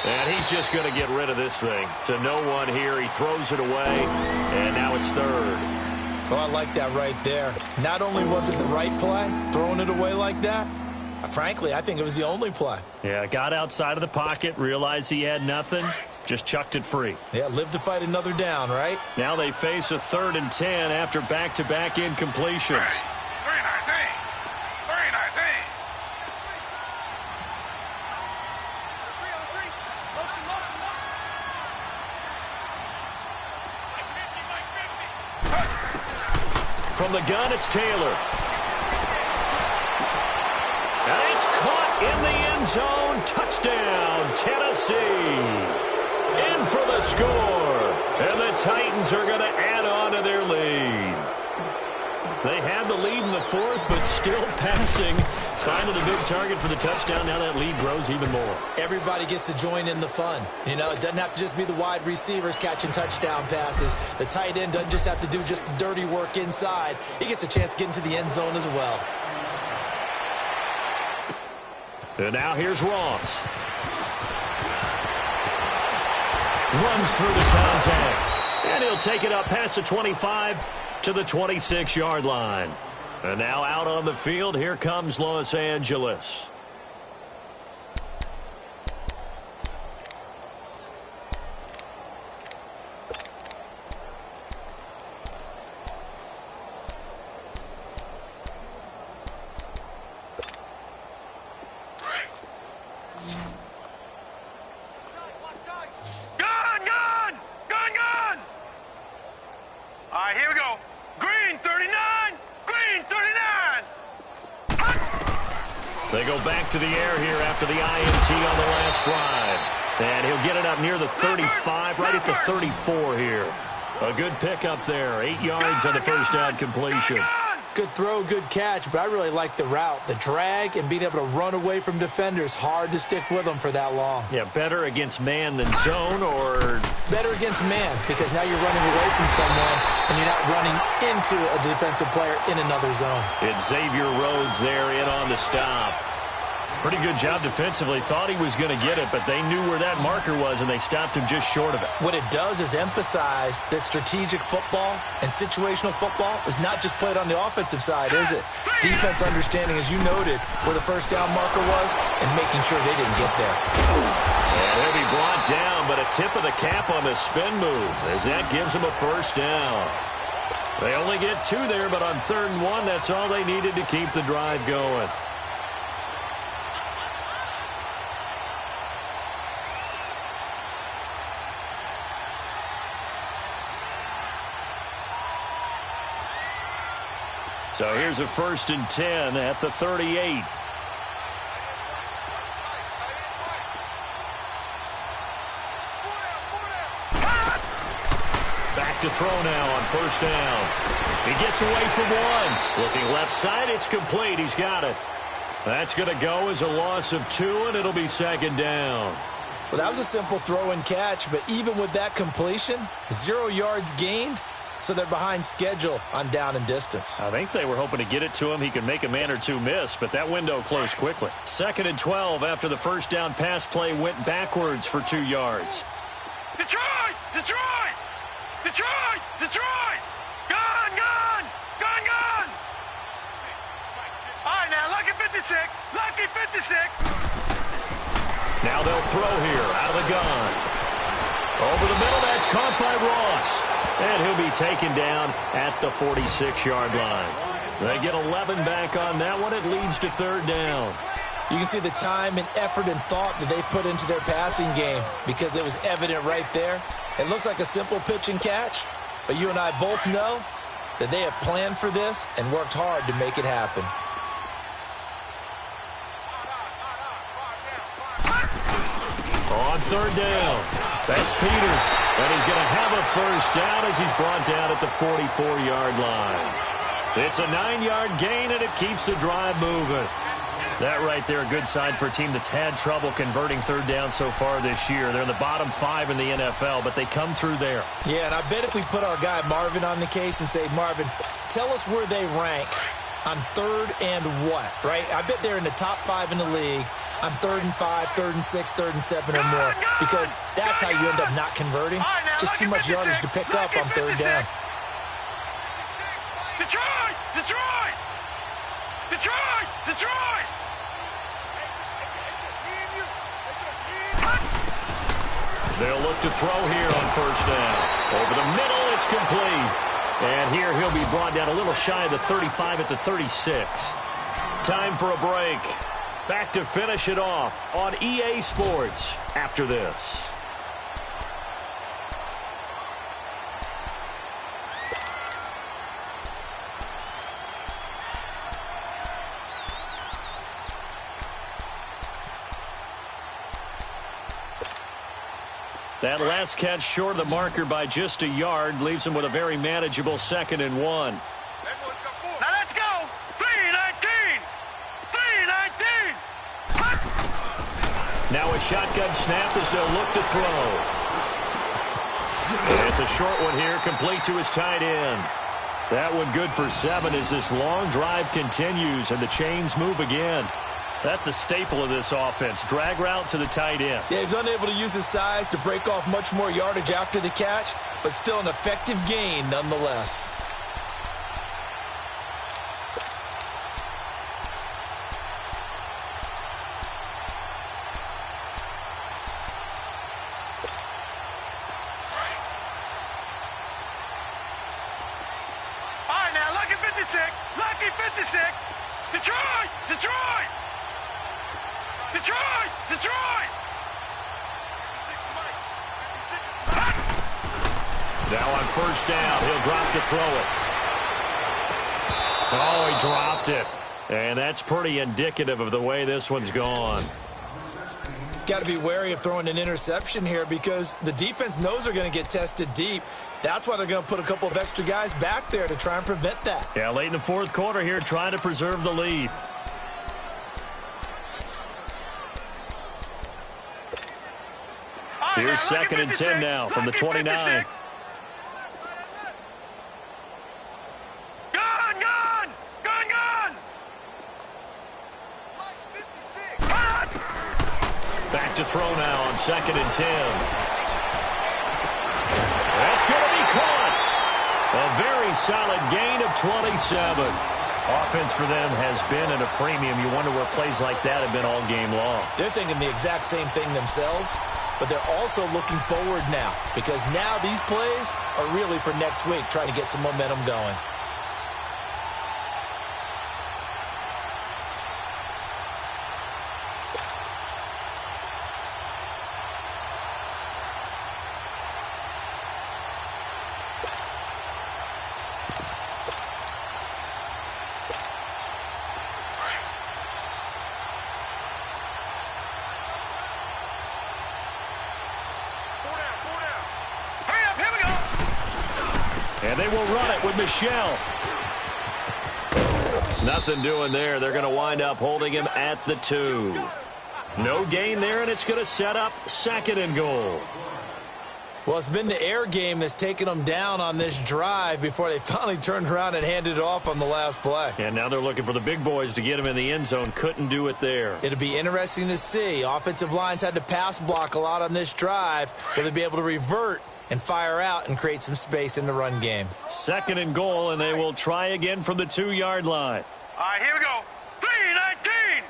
And he's just going to get rid of this thing. To no one here. He throws it away. And now it's 3rd. Oh, I like that right there. Not only was it the right play, throwing it away like that, frankly, I think it was the only play. Yeah, got outside of the pocket, realized he had nothing, just chucked it free. Yeah, live to fight another down, right? Now they face a 3rd and 10 after back-to-back incompletions. 319. From the gun, it's Taylor. And it's caught in the end zone. Touchdown, Tennessee. In for the score. And the Titans are going to add on to their lead. They had the lead in the 4th, but still passing. Finding a big target for the touchdown. Now that lead grows even more. Everybody gets to join in the fun. You know, it doesn't have to just be the wide receivers catching touchdown passes. The tight end doesn't just have to do just the dirty work inside. He gets a chance to get into the end zone as well. And now here's Ross. Runs through the contact. And he'll take it up past the 25 to the 26-yard line. And now out on the field, here comes Los Angeles. All right, here we go. Green 39. Green 39. They go back to the air here after the INT on the last drive. And he'll get it up near the 35, right at the 34 here. A good pickup there. 8 yards on the first down completion. Good throw, good catch, but I really like the route. The drag and being able to run away from defenders. Hard to stick with them for that long. Yeah, better against man than zone, or better against man, because now you're running away from someone and you're not running into a defensive player in another zone. It's Xavier Rhodes there in on the stop. Pretty good job defensively. Thought he was going to get it, but they knew where that marker was, and they stopped him just short of it. What it does is emphasize that strategic football and situational football is not just played on the offensive side, is it? Defense understanding, as you noted, where the first down marker was and making sure they didn't get there. And he'll be brought down, but a tip of the cap on the spin move as that gives him a first down. They only get 2 there, but on 3rd and 1, that's all they needed to keep the drive going. So here's a 1st and 10 at the 38. Back to throw now on 1st down. He gets away from 1. Looking left side, it's complete. He's got it. That's going to go as a loss of 2, and it'll be 2nd down. Well, that was a simple throw and catch, but even with that completion, 0 yards gained. So they're behind schedule on down and distance. I think they were hoping to get it to him. He could make a man or 2 miss, but that window closed quickly. 2nd and 12 after the first down pass play went backwards for 2 yards. Detroit! Detroit! Detroit! Detroit! Gone! Gone! Gone! Gone! All right, now, lucky 56. Lucky 56. Now they'll throw here out of the gun. Over the middle, that's caught by Ross. And he'll be taken down at the 46-yard line. They get 11 back on that one. It leads to 3rd down. You can see the time and effort and thought that they put into their passing game because it was evident right there. It looks like a simple pitch and catch, but you and I both know that they have planned for this and worked hard to make it happen. On 3rd down. That's Peters, and he's going to have a first down as he's brought down at the 44-yard line. It's a 9-yard gain, and it keeps the drive moving. That right there, a good sign for a team that's had trouble converting 3rd down so far this year. They're in the bottom 5 in the NFL, but they come through there. Yeah, and I bet if we put our guy Marvin on the case and say, Marvin, tell us where they rank on 3rd and what, right? I bet they're in the top 5 in the league on 3rd and 5, 3rd and 6, 3rd and 7 or more, because that's how you end up not converting. Just too much yardage to pick up on 3rd down. Detroit! Detroit! Detroit! Detroit! They'll look to throw here on 1st down. Over the middle, it's complete. And here he'll be brought down a little shy of the 35 at the 36. Time for a break. Back to finish it off on EA Sports after this. That last catch short of the marker by just a yard leaves him with a very manageable 2nd and 1. Now let's go. 3-19. 3-19. Now a shotgun snap as they'll look to throw. And it's a short one here, complete to his tight end. That one good for 7 as this long drive continues and the chains move again. That's a staple of this offense. Drag route to the tight end. Yeah, he's unable to use his size to break off much more yardage after the catch, but still an effective gain nonetheless. All right, now, lucky 56. Lucky 56. Detroit! Detroit! Detroit! Detroit! Now on 1st down, he'll drop to throw it. Oh, he dropped it. And that's pretty indicative of the way this one's gone. Got to be wary of throwing an interception here because the defense knows they're going to get tested deep. That's why they're going to put a couple of extra guys back there to try and prevent that. Yeah, late in the 4th quarter here, trying to preserve the lead. Here's 2nd and 10 now from the 29. Gone, gone! Gone, gone! to throw now on 2nd and 10. That's going to be caught. A very solid gain of 27. Offense for them has been at a premium. You wonder where plays like that have been all game long. They're thinking the exact same thing themselves, but they're also looking forward now because now these plays are really for next week, trying to get some momentum going. And they will run it with Michelle. Nothing doing there. They're going to wind up holding him at the 2. No gain there, and it's going to set up 2nd and goal. Well, it's been the air game that's taken them down on this drive before they finally turned around and handed it off on the last play. And now they're looking for the big boys to get him in the end zone. Couldn't do it there. It'll be interesting to see. Offensive lines had to pass block a lot on this drive. Will they be able to revert and fire out and create some space in the run game? 2nd and goal, and they will try again from the 2-yard line. All right, here we go. 3-19.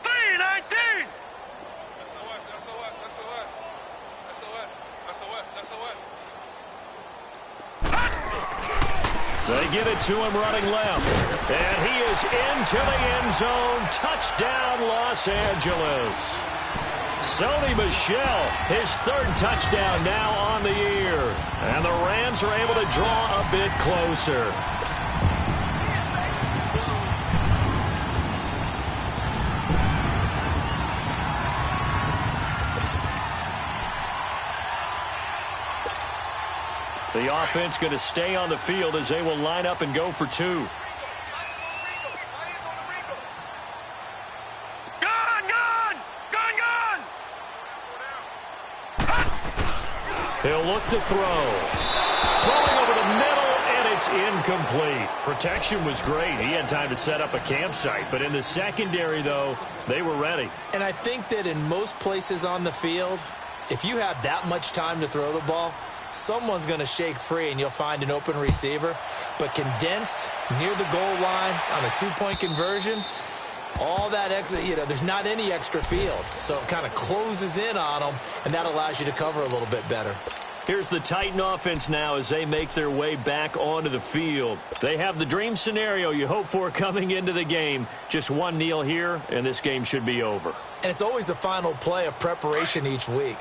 3-19. They give it to him running left. And he is into the end zone. Touchdown, Los Angeles. Sony Michel, his 3rd touchdown now on the year. And the Rams are able to draw a bit closer. The offense going to stay on the field as they will line up and go for 2. He'll look to throw. Throwing over the middle, and it's incomplete. Protection was great. He had time to set up a campsite. But in the secondary, though, they were ready. And I think that in most places on the field, if you have that much time to throw the ball, someone's going to shake free and you'll find an open receiver. But condensed near the goal line on a 2-point conversion, all that extra, there's not any extra field. So it kind of closes in on them, and that allows you to cover a little bit better. Here's the Titan offense now as they make their way back onto the field. They have the dream scenario you hope for coming into the game. Just one kneel here, and this game should be over. And it's always the final play of preparation each week.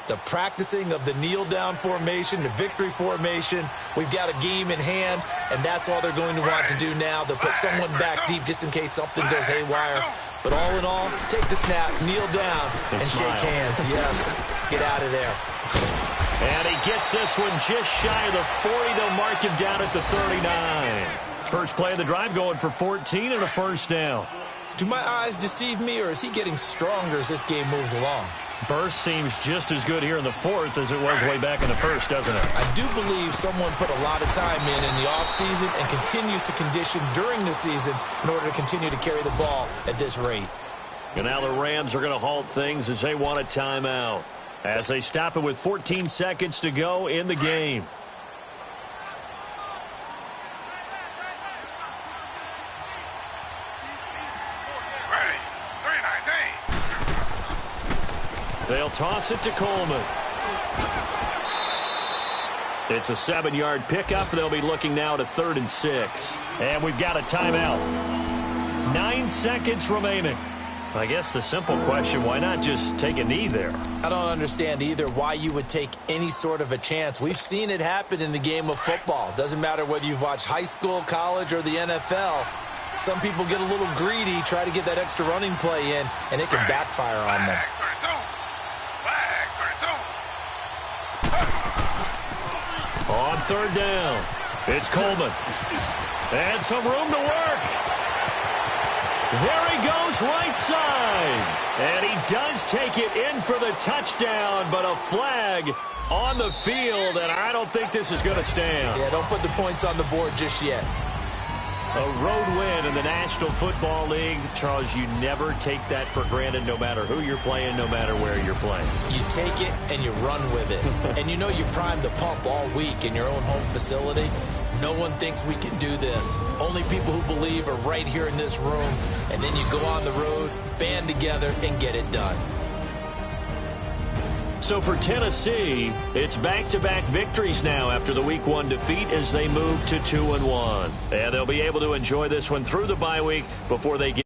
The practicing of the kneel-down formation, the victory formation. We've got a game in hand, and that's all they're going to want to do now. They'll put someone back deep just in case something goes haywire. But all in all, take the snap, kneel down, and shake hands. Yes, get out of there. And he gets this one just shy of the 40. They'll mark him down at the 39. First play of the drive going for 14 and a first down. Do my eyes deceive me, or is he getting stronger as this game moves along? Burst seems just as good here in the 4th as it was way back in the 1st, doesn't it? I do believe someone put a lot of time in the offseason and continues to condition during the season in order to continue to carry the ball at this rate. And now the Rams are going to halt things as they want a timeout, as they stop it with 14 seconds to go in the game. They'll toss it to Coleman. It's a 7-yard pickup. They'll be looking now to 3rd and 6. And we've got a timeout. 9 seconds remaining. I guess the simple question, why not just take a knee there? I don't understand either why you would take any sort of a chance. We've seen it happen in the game of football. Doesn't matter whether you've watched high school, college, or the NFL. Some people get a little greedy, try to get that extra running play in, and it can backfire on them. On 3rd down, it's Coleman. And some room to work. There he goes right side. And he does take it in for the touchdown, but a flag on the field, and I don't think this is going to stand. Yeah, don't put the points on the board just yet. A road win in the National Football League. Charles, you never take that for granted no matter who you're playing, no matter where you're playing. You take it and you run with it. And you know you primed the pump all week in your own home facility. No one thinks we can do this. Only people who believe are right here in this room. And then you go on the road, band together, and get it done. So for Tennessee, it's back-to-back victories now after the Week 1 defeat as they move to 2-1. And they'll be able to enjoy this one through the bye week before they get